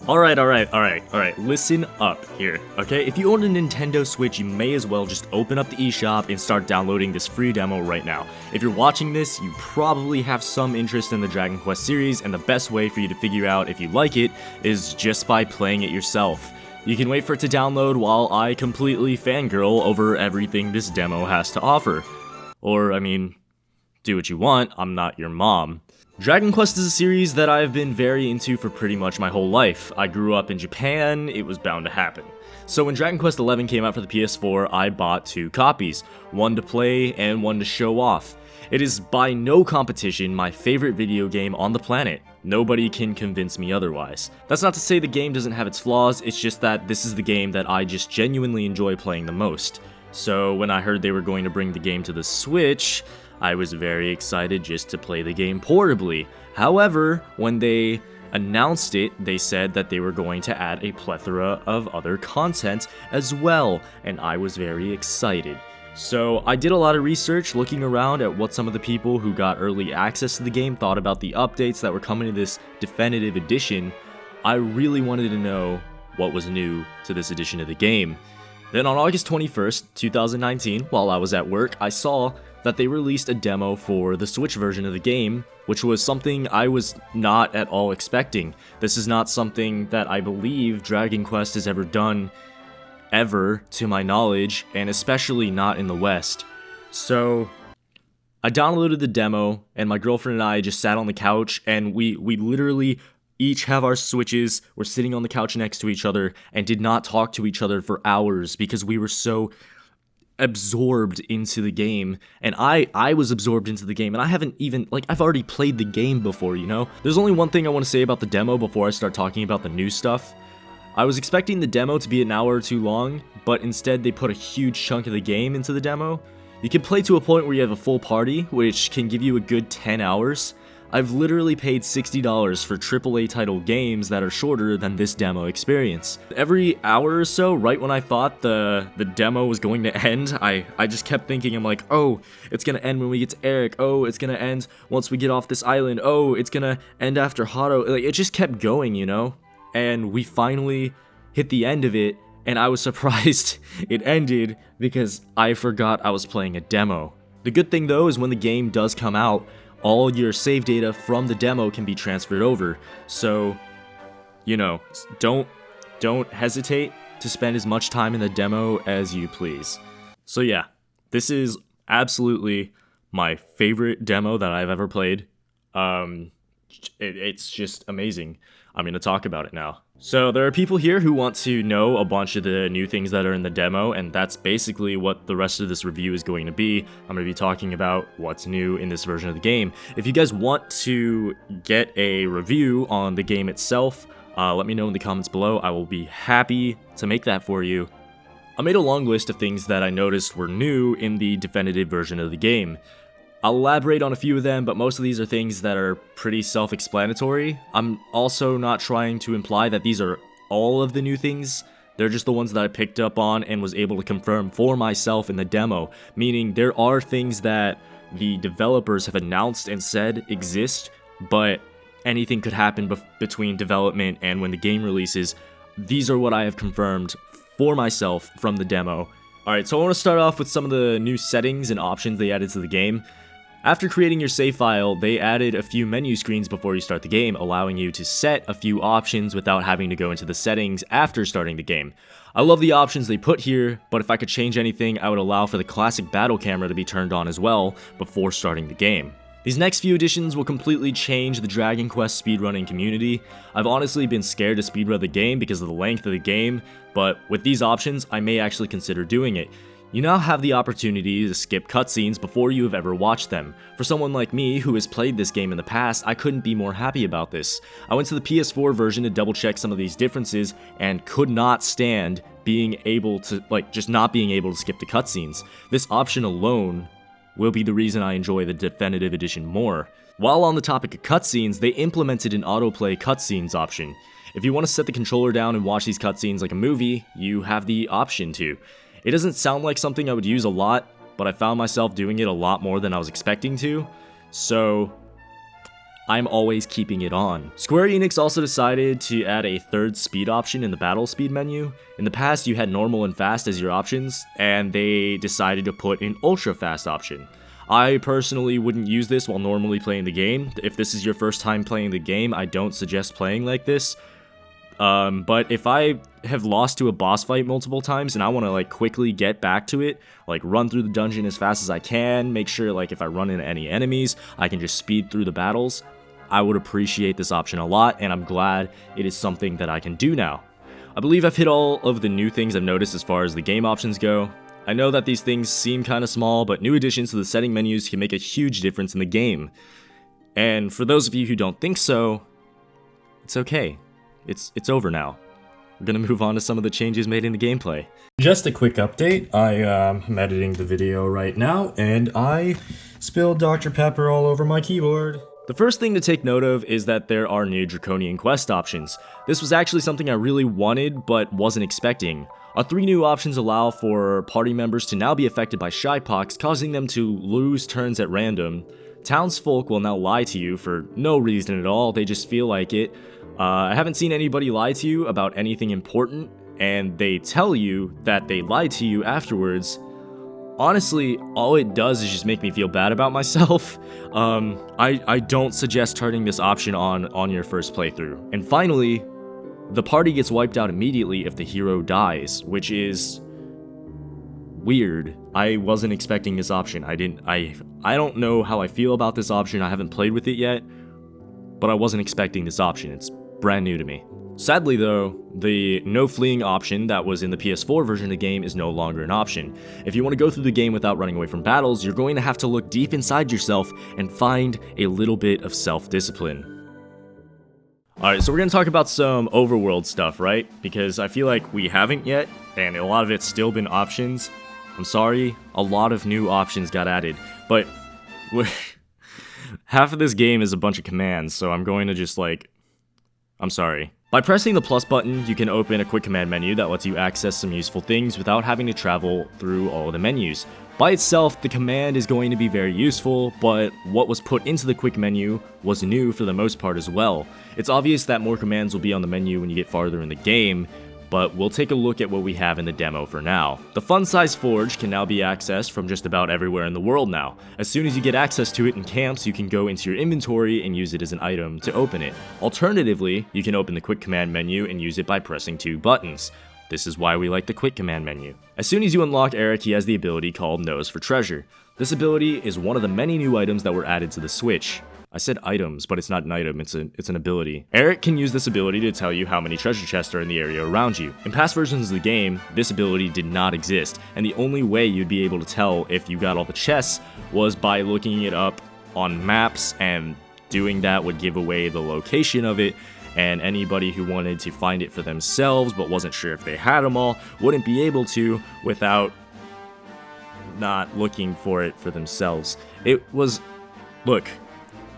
Alright, listen up here, okay? If you own a Nintendo Switch, you may as well just open up the eShop and start downloading this free demo right now. If you're watching this, you probably have some interest in the Dragon Quest series, and the best way for you to figure out if you like it is just by playing it yourself. You can wait for it to download while I completely fangirl over everything this demo has to offer. Or, I mean, do what you want, I'm not your mom. Dragon Quest is a series that I've been very into for pretty much my whole life. I grew up in Japan, it was bound to happen. So when Dragon Quest XI came out for the PS4, I bought 2 copies, one to play and one to show off. It is by no competition my favorite video game on the planet. Nobody can convince me otherwise. That's not to say the game doesn't have its flaws, it's just that this is the game that I just genuinely enjoy playing the most. So when I heard they were going to bring the game to the Switch, I was very excited just to play the game portably. However, when they announced it, they said that they were going to add a plethora of other content as well, and I was very excited. So I did a lot of research looking around at what some of the people who got early access to the game thought about the updates that were coming to this definitive edition. I really wanted to know what was new to this edition of the game. Then on August 21st, 2019, while I was at work, I saw that they released a demo for the Switch version of the game, which was something I was not at all expecting. This is not something that I believe Dragon Quest has ever done, ever, to my knowledge, and especially not in the West. So I downloaded the demo, and my girlfriend and I just sat on the couch, and we literally each have our Switches, we're sitting on the couch next to each other, and did not talk to each other for hours because we were so absorbed into the game, and I was absorbed into the game, and I haven't even, I've already played the game before, you know? There's only one thing I want to say about the demo before I start talking about the new stuff. I was expecting the demo to be an hour or two long, but instead they put a huge chunk of the game into the demo. You can play to a point where you have a full party, which can give you a good 10 hours. I've literally paid $60 for AAA title games that are shorter than this demo experience. Every hour or so, right when I thought the demo was going to end, I just kept thinking, I'm like, oh, it's gonna end when we get to Eric, oh, it's gonna end once we get off this island, oh, it's gonna end after Hato. Like, it just kept going, you know? And we finally hit the end of it, and I was surprised it ended because I forgot I was playing a demo. The good thing though is when the game does come out, all your save data from the demo can be transferred over, so, you know, don't hesitate to spend as much time in the demo as you please. So yeah, this is absolutely my favorite demo that I've ever played. It's just amazing. I'm gonna talk about it now. So there are people here who want to know a bunch of the new things that are in the demo, and that's basically what the rest of this review is going to be. I'm going to be talking about what's new in this version of the game. If you guys want to get a review on the game itself, let me know in the comments below. I will be happy to make that for you. I made a long list of things that I noticed were new in the definitive version of the game. I'll elaborate on a few of them, but most of these are things that are pretty self-explanatory. I'm also not trying to imply that these are all of the new things. They're just the ones that I picked up on and was able to confirm for myself in the demo, meaning there are things that the developers have announced and said exist, but anything could happen between development and when the game releases. These are what I have confirmed for myself from the demo. Alright, so I want to start off with some of the new settings and options they added to the game. After creating your save file, they added a few menu screens before you start the game, allowing you to set a few options without having to go into the settings after starting the game. I love the options they put here, but if I could change anything, I would allow for the classic battle camera to be turned on as well before starting the game. These next few additions will completely change the Dragon Quest speedrunning community. I've honestly been scared to speedrun the game because of the length of the game, but with these options, I may actually consider doing it. You now have the opportunity to skip cutscenes before you have ever watched them. For someone like me who has played this game in the past, I couldn't be more happy about this. I went to the PS4 version to double check some of these differences and could not stand being able to, just not being able to skip the cutscenes. This option alone will be the reason I enjoy the definitive edition more. While on the topic of cutscenes, they implemented an Autoplay Cutscenes option. If you want to set the controller down and watch these cutscenes like a movie, you have the option to. It doesn't sound like something I would use a lot, but I found myself doing it a lot more than I was expecting to, so I'm always keeping it on. Square Enix also decided to add a third speed option in the battle speed menu. In the past, you had normal and fast as your options, and they decided to put an ultra fast option. I personally wouldn't use this while normally playing the game. If this is your first time playing the game, I don't suggest playing like this. But if I have lost to a boss fight multiple times and I want to like quickly get back to it, like run through the dungeon as fast as I can, make sure like if I run into any enemies, I can just speed through the battles, I would appreciate this option a lot, and I'm glad it is something that I can do now. I believe I've hit all of the new things I've noticed as far as the game options go. I know that these things seem kind of small, but new additions to the setting menus can make a huge difference in the game. And for those of you who don't think so, it's okay. It's over now. We're gonna move on to some of the changes made in the gameplay. Just a quick update. I am editing the video right now, and I spilled Dr. Pepper all over my keyboard. The first thing to take note of is that there are new Draconian quest options. This was actually something I really wanted, but wasn't expecting. Our 3 new options allow for party members to now be affected by shypox, causing them to lose turns at random. Townsfolk will now lie to you for no reason at all, they just feel like it. I haven't seen anybody lie to you about anything important, and they tell you that they lied to you afterwards. Honestly, all it does is just make me feel bad about myself. I don't suggest turning this option on your first playthrough. And finally, the party gets wiped out immediately if the hero dies, which is weird. I wasn't expecting this option. I don't know how I feel about this option. I haven't played with it yet, but I wasn't expecting this option. It's brand new to me. Sadly though, the no fleeing option that was in the PS4 version of the game is no longer an option. If you want to go through the game without running away from battles, you're going to have to look deep inside yourself and find a little bit of self-discipline. Alright, so we're going to talk about some overworld stuff, right? Because I feel like we haven't yet, and a lot of it's still been options. I'm sorry, a lot of new options got added, but half of this game is a bunch of commands, so I'm going to just I'm sorry. By pressing the plus button, you can open a quick command menu that lets you access some useful things without having to travel through all of the menus. By itself, the command is going to be very useful, but what was put into the quick menu was new for the most part as well. It's obvious that more commands will be on the menu when you get farther in the game, but we'll take a look at what we have in the demo for now. The fun-size forge can now be accessed from just about everywhere in the world now. As soon as you get access to it in camps, you can go into your inventory and use it as an item to open it. Alternatively, you can open the quick command menu and use it by pressing 2 buttons. This is why we like the quick command menu. As soon as you unlock Eric, he has the ability called Nose for Treasure. This ability is one of the many new items that were added to the Switch. I said items, but it's not an item, it's an ability. Eric can use this ability to tell you how many treasure chests are in the area around you. In past versions of the game, this ability did not exist, and the only way you'd be able to tell if you got all the chests was by looking it up on maps, and doing that would give away the location of it, and anybody who wanted to find it for themselves but wasn't sure if they had them all wouldn't be able to without not looking for it for themselves. Look.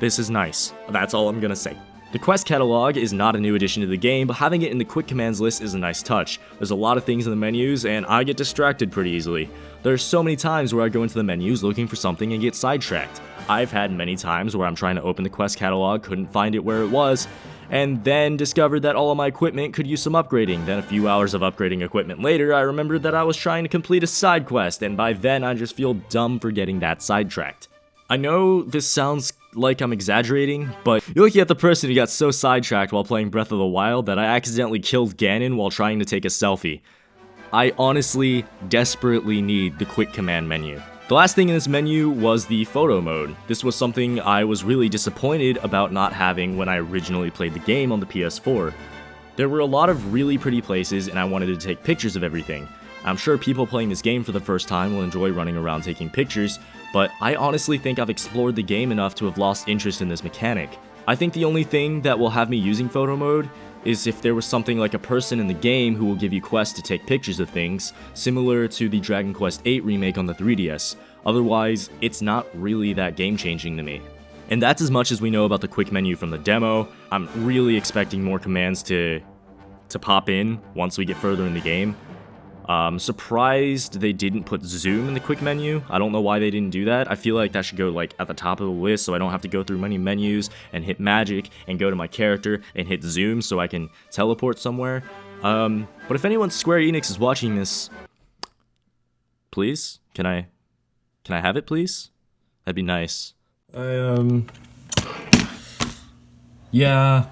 This is nice. That's all I'm gonna say. The quest catalog is not a new addition to the game, but having it in the quick commands list is a nice touch. There's a lot of things in the menus, and I get distracted pretty easily. There's so many times where I go into the menus looking for something and get sidetracked. I've had many times where I'm trying to open the quest catalog, couldn't find it where it was, and then discovered that all of my equipment could use some upgrading. Then a few hours of upgrading equipment later, I remembered that I was trying to complete a side quest, and by then I just feel dumb for getting that sidetracked. I know this sounds like I'm exaggerating, but you're looking at the person who got so sidetracked while playing Breath of the Wild that I accidentally killed Ganon while trying to take a selfie. I honestly, desperately need the quick command menu. The last thing in this menu was the photo mode. This was something I was really disappointed about not having when I originally played the game on the PS4. There were a lot of really pretty places and I wanted to take pictures of everything. I'm sure people playing this game for the first time will enjoy running around taking pictures, but I honestly think I've explored the game enough to have lost interest in this mechanic. I think the only thing that will have me using photo mode is if there was something like a person in the game who will give you quests to take pictures of things, similar to the Dragon Quest VIII remake on the 3DS. Otherwise, it's not really that game-changing to me. And that's as much as we know about the quick menu from the demo. I'm really expecting more commands to pop in once we get further in the game. Surprised they didn't put zoom in the quick menu. I don't know why they didn't do that. I feel like that should go like at the top of the list so I don't have to go through many menus and hit magic and go to my character and hit zoom so I can teleport somewhere. But if anyone Square Enix is watching this, please, can I have it, please? That'd be nice. Yeah.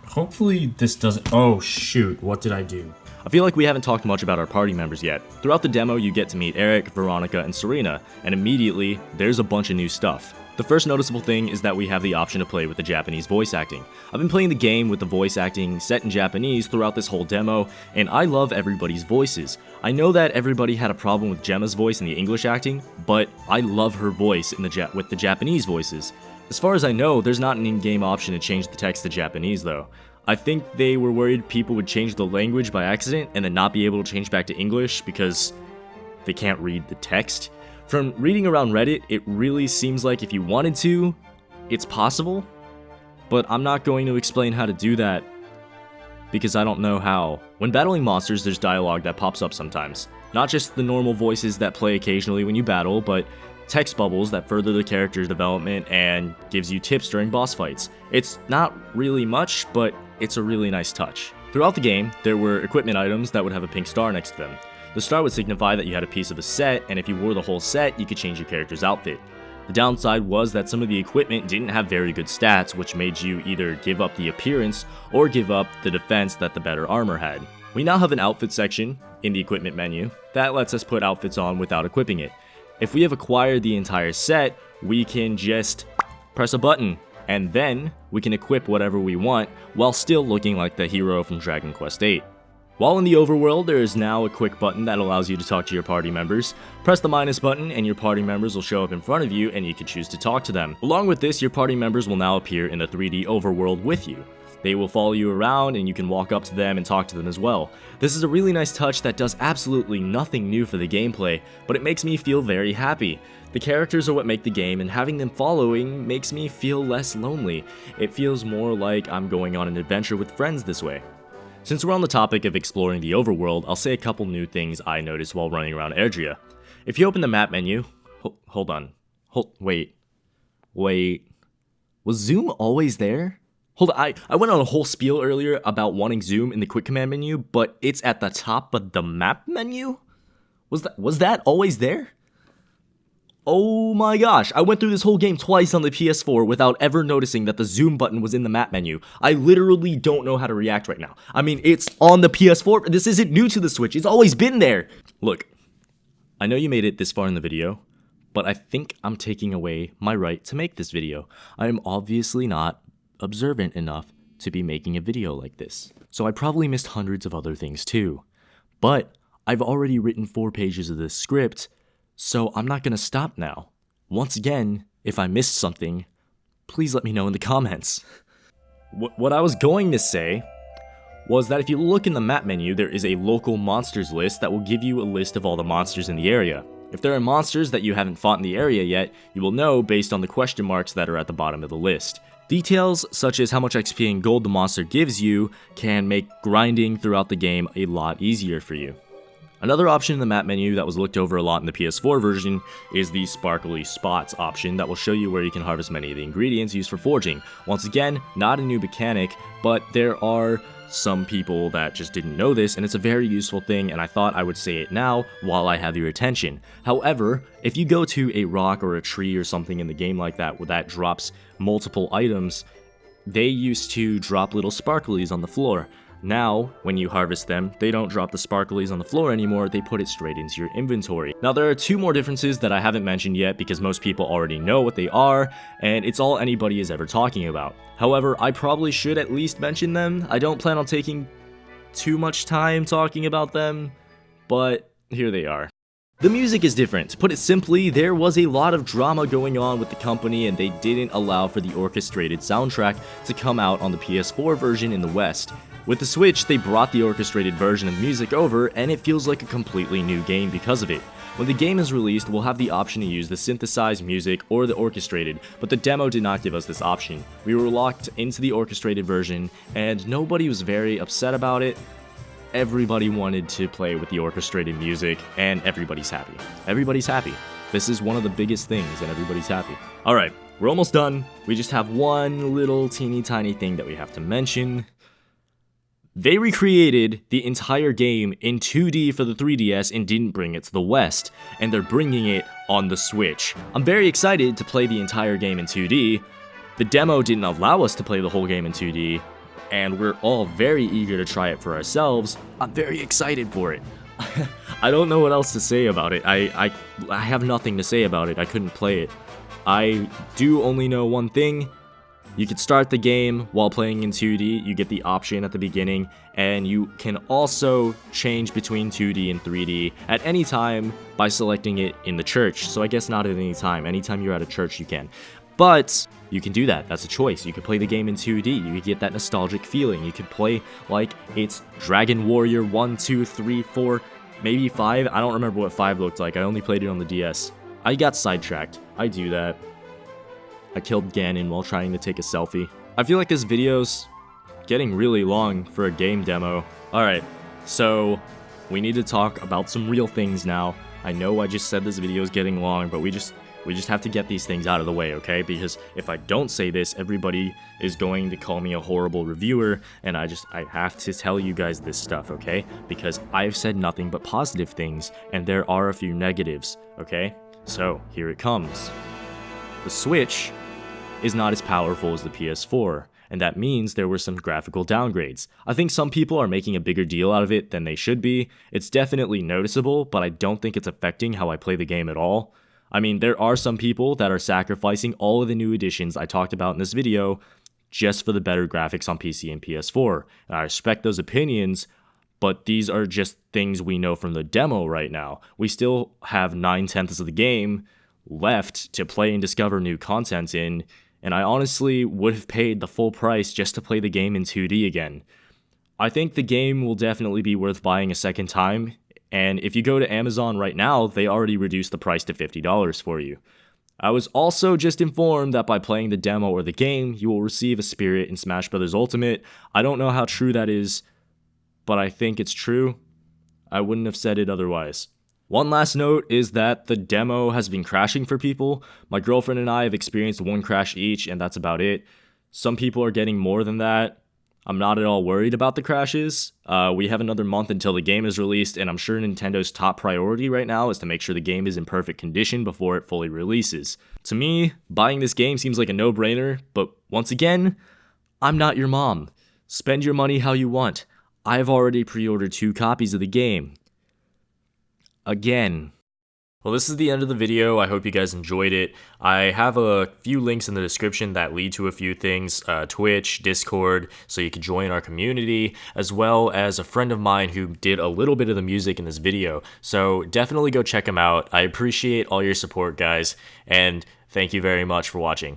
Hopefully this doesn't. Oh shoot, what did I do? I feel like we haven't talked much about our party members yet. Throughout the demo, you get to meet Eric, Veronica, and Serena, and immediately, there's a bunch of new stuff. The first noticeable thing is that we have the option to play with the Japanese voice acting. I've been playing the game with the voice acting set in Japanese throughout this whole demo, and I love everybody's voices. I know that everybody had a problem with Gemma's voice in the English acting, but I love her voice in with the Japanese voices. As far as I know, there's not an in-game option to change the text to Japanese though. I think they were worried people would change the language by accident and then not be able to change back to English because they can't read the text. From reading around Reddit, it really seems like if you wanted to, it's possible, but I'm not going to explain how to do that because I don't know how. When battling monsters, there's dialogue that pops up sometimes. Not just the normal voices that play occasionally when you battle, but text bubbles that further the character's development and gives you tips during boss fights. It's not really much, but it's a really nice touch. Throughout the game, there were equipment items that would have a pink star next to them. The star would signify that you had a piece of a set, and if you wore the whole set, you could change your character's outfit. The downside was that some of the equipment didn't have very good stats, which made you either give up the appearance or give up the defense that the better armor had. We now have an outfit section in the equipment menu that lets us put outfits on without equipping it. If we have acquired the entire set, we can just press a button, and then we can equip whatever we want while still looking like the hero from Dragon Quest VIII. While in the overworld, there is now a quick button that allows you to talk to your party members. Press the minus button and your party members will show up in front of you and you can choose to talk to them. Along with this, your party members will now appear in the 3D overworld with you. They will follow you around and you can walk up to them and talk to them as well. This is a really nice touch that does absolutely nothing new for the gameplay, but it makes me feel very happy. The characters are what make the game, and having them following makes me feel less lonely. It feels more like I'm going on an adventure with friends this way. Since we're on the topic of exploring the overworld, I'll say a couple new things I noticed while running around Erdrea. If you open the map menu, wait. Was zoom always there? Hold on, I went on a whole spiel earlier about wanting zoom in the quick command menu, but it's at the top of the map menu? Was that always there? Oh my gosh, I went through this whole game twice on the PS4 without ever noticing that the zoom button was in the map menu. I literally don't know how to react right now. I mean, it's on the PS4, this isn't new to the Switch, it's always been there. Look, I know you made it this far in the video, but I think I'm taking away my right to make this video. I am obviously not observant enough to be making a video like this. So I probably missed hundreds of other things too. But I've already written 4 pages of this script, so I'm not gonna stop now. Once again, if I missed something, please let me know in the comments. What I was going to say was that if you look in the map menu, there is a local monsters list that will give you a list of all the monsters in the area. If there are monsters that you haven't fought in the area yet, you will know based on the question marks that are at the bottom of the list. Details such as how much XP and gold the monster gives you can make grinding throughout the game a lot easier for you. Another option in the map menu that was looked over a lot in the PS4 version is the sparkly spots option that will show you where you can harvest many of the ingredients used for forging. Once again, not a new mechanic, but there are some people that just didn't know this, and it's a very useful thing, and I thought I would say it now while I have your attention. However, if you go to a rock or a tree or something in the game like that where that drops multiple items, they used to drop little sparklies on the floor. Now, when you harvest them, they don't drop the sparklies on the floor anymore, they put it straight into your inventory. Now, there are 2 more differences that I haven't mentioned yet because most people already know what they are, and it's all anybody is ever talking about. However, I probably should at least mention them. I don't plan on taking too much time talking about them, but here they are. The music is different. To put it simply, there was a lot of drama going on with the company and they didn't allow for the orchestrated soundtrack to come out on the PS4 version in the West. With the Switch, they brought the orchestrated version of music over, and it feels like a completely new game because of it. When the game is released, we'll have the option to use the synthesized music or the orchestrated, but the demo did not give us this option. We were locked into the orchestrated version, and nobody was very upset about it. everybody wanted to play with the orchestrated music, and everybody's happy. Everybody's happy. This is one of the biggest things, and everybody's happy. Alright, we're almost done. We just have one little teeny tiny thing that we have to mention. They recreated the entire game in 2D for the 3DS and didn't bring it to the West, and they're bringing it on the Switch. I'm very excited to play the entire game in 2D. The demo didn't allow us to play the whole game in 2D, and we're all very eager to try it for ourselves. I'm very excited for it. I don't know what else to say about it. I have nothing to say about it. I couldn't play it. I do only know one thing. You can start the game while playing in 2D, you get the option at the beginning, and you can also change between 2D and 3D at any time by selecting it in the church. So I guess not at any time. Anytime you're at a church you can. But you can do that, that's a choice. You could play the game in 2D, you could get that nostalgic feeling. You could play like it's Dragon Warrior 1, 2, 3, 4, maybe 5. I don't remember what 5 looked like, I only played it on the DS. I got sidetracked, I do that. I killed Ganon while trying to take a selfie. I feel like this video's getting really long for a game demo. Alright, so we need to talk about some real things now. I know I just said this video is getting long, but we just have to get these things out of the way, okay? Because if I don't say this, everybody is going to call me a horrible reviewer, and I have to tell you guys this stuff, okay? Because I've said nothing but positive things, and there are a few negatives, okay? So, here it comes. The Switch is not as powerful as the PS4, and that means there were some graphical downgrades. I think some people are making a bigger deal out of it than they should be. It's definitely noticeable, but I don't think it's affecting how I play the game at all. I mean, there are some people that are sacrificing all of the new additions I talked about in this video just for the better graphics on PC and PS4, and I respect those opinions, but these are just things we know from the demo right now. We still have 9/10 of the game left to play and discover new content in, and I honestly would have paid the full price just to play the game in 2D again. I think the game will definitely be worth buying a second time, and if you go to Amazon right now, they already reduced the price to $50 for you. I was also just informed that by playing the demo or the game, you will receive a spirit in Smash Bros. Ultimate. I don't know how true that is, but I think it's true. I wouldn't have said it otherwise. One last note is that the demo has been crashing for people. My girlfriend and I have experienced one crash each, and that's about it. Some people are getting more than that. I'm not at all worried about the crashes. We have another month until the game is released, and I'm sure Nintendo's top priority right now is to make sure the game is in perfect condition before it fully releases. To me, buying this game seems like a no-brainer, but once again, I'm not your mom. Spend your money how you want. I've already pre-ordered 2 copies of the game. Again. Well, this is the end of the video. I hope you guys enjoyed it. I have a few links in the description that lead to a few things, Twitch, Discord, so you can join our community, as well as a friend of mine who did a little bit of the music in this video. So definitely go check him out. I appreciate all your support, guys, and thank you very much for watching.